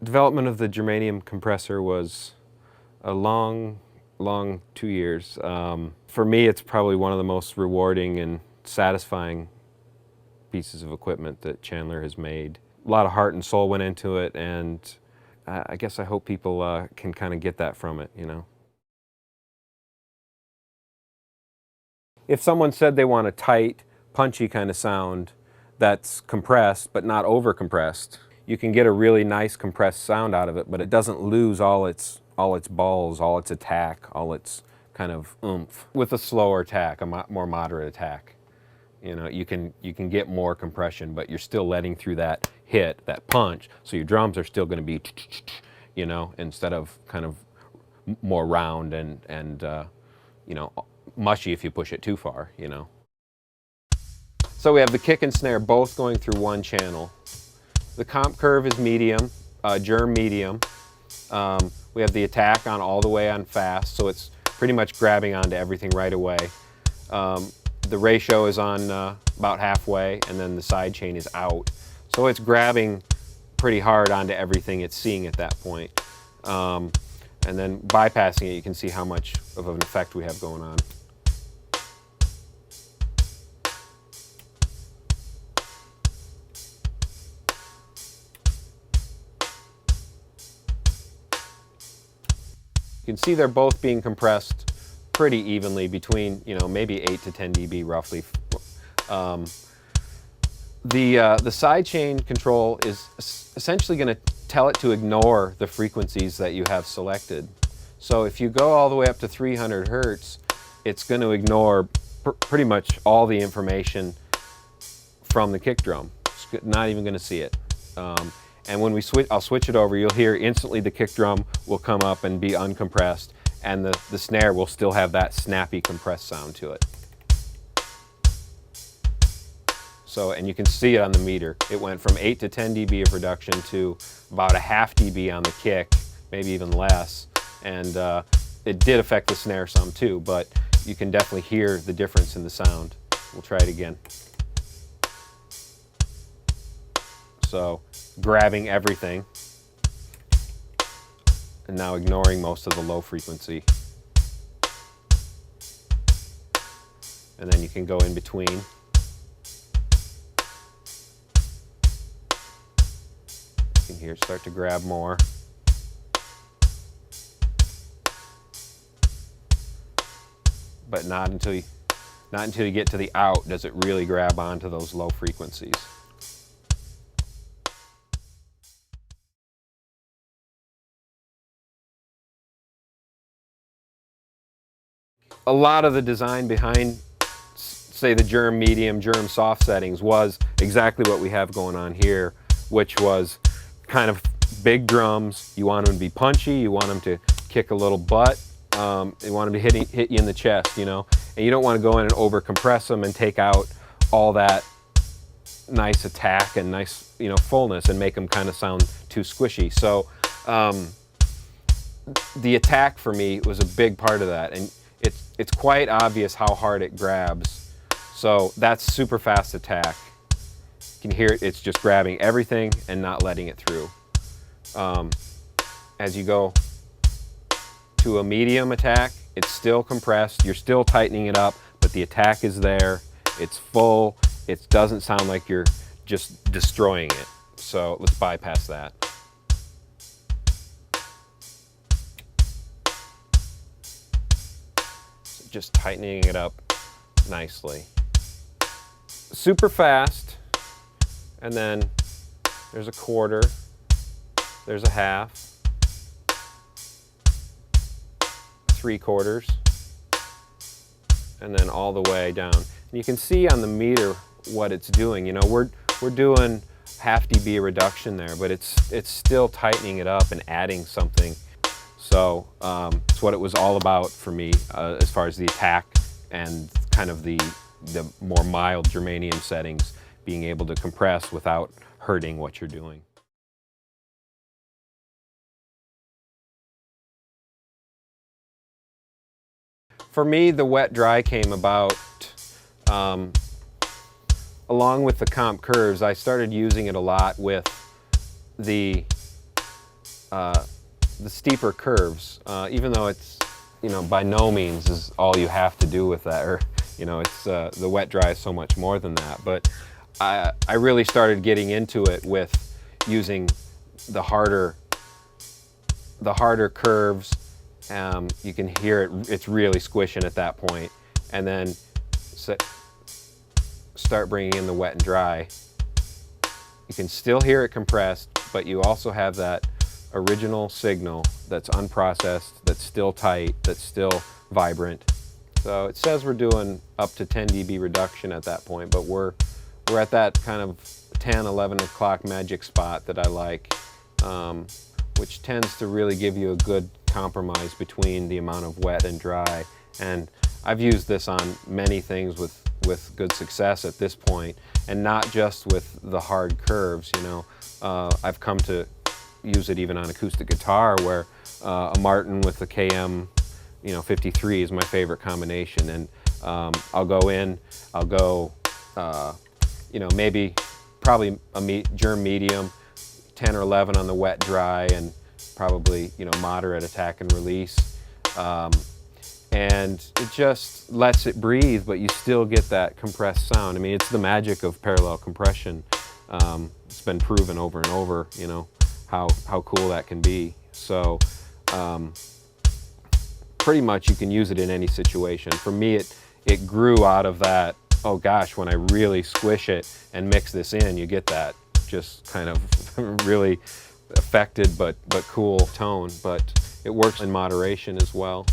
Development of the germanium compressor was a long 2 years. For me, it's probably one of the most rewarding and satisfying pieces of equipment that Chandler has made. A lot of heart and soul went into it, and I guess I hope people can kind of get that from it, you know. If someone said they want a tight, punchy kind of sound that's compressed but not over compressed, you can get a really nice compressed sound out of it, but it doesn't lose all its balls, all its attack, all its kind of oomph. With a slower attack, a more moderate attack, you know, you can get more compression, but you're still letting through that hit, that punch, so your drums are still going to be, you know, instead of kind of more round and you know, mushy if you push it too far, you know. So we have the kick and snare both going through one channel. The comp curve is medium, germ medium. We have the attack on all the way on fast, so it's pretty much grabbing onto everything right away. The ratio is on about halfway, and then the side chain is out. So it's grabbing pretty hard onto everything it's seeing at that point. And then bypassing it, you can see how much of an effect we have going on. You can see they're both being compressed pretty evenly between, you know, maybe 8 to 10 dB roughly. The side chain control is essentially going to tell it to ignore the frequencies that you have selected. So if you go all the way up to 300 Hertz, it's going to ignore pretty much all the information from the kick drum. It's not even going to see it. And when I'll switch it over, you'll hear instantly the kick drum will come up and be uncompressed, and the snare will still have that snappy compressed sound to it. So, and you can see it on the meter. It went from 8 to 10 dB of reduction to about a half dB on the kick, maybe even less. And it did affect the snare some too, but you can definitely hear the difference in the sound. We'll try it again. So, grabbing everything, and now ignoring most of the low frequency. And then you can go in between. You can hear it start to grab more. But not until you get to the out does it really grab onto those low frequencies. A lot of the design behind, say, the germ medium, germ soft settings was exactly what we have going on here, which was kind of big drums. You want them to be punchy, you want them to kick a little butt, you want them to hit you in the chest, you know, and you don't want to go in and over compress them and take out all that nice attack and nice, you know, fullness and make them kind of sound too squishy. So the attack for me was a big part of that, and it's quite obvious how hard it grabs. So that's super fast attack. You can hear it, it's just grabbing everything and not letting it through. As you go to a medium attack, it's still compressed, you're still tightening it up, but the attack is there, it's full, it doesn't sound like you're just destroying it. So let's bypass that. Just tightening it up nicely. Super fast, and then there's a quarter, there's a half, 3/4, and then all the way down. And you can see on the meter what it's doing. You know, we're doing half dB reduction there, but it's still tightening it up and adding something. So it's what it was all about for me as far as the attack and kind of the more mild germanium settings, being able to compress without hurting what you're doing. For me, the wet-dry came about along with the comp curves. I started using it a lot with the the steeper curves, even though it's, by no means is all you have to do with that, or, it's the wet dry is so much more than that. But I really started getting into it with using the harder curves. You can hear it, it's really squishing at that point. And then start bringing in the wet and dry. You can still hear it compressed, but you also have that original signal that's unprocessed, that's still tight, that's still vibrant. So it says we're doing up to 10 dB reduction at that point, but we're at that kind of 10, 11 o'clock magic spot that I like, which tends to really give you a good compromise between the amount of wet and dry. And I've used this on many things with good success at this point, and not just with the hard curves. I've come to use it even on acoustic guitar, where a Martin with the KM 53 is my favorite combination. And I'll go maybe probably a Germ medium, 10 or 11 on the wet dry, and probably moderate attack and release. And it just lets it breathe, but you still get that compressed sound. I mean, it's the magic of parallel compression. It's been proven over and over, how cool that can be. So pretty much you can use it in any situation. For me, it grew out of that, oh gosh, when I really squish it and mix this in, you get that just kind of really affected but cool tone. But it works in moderation as well.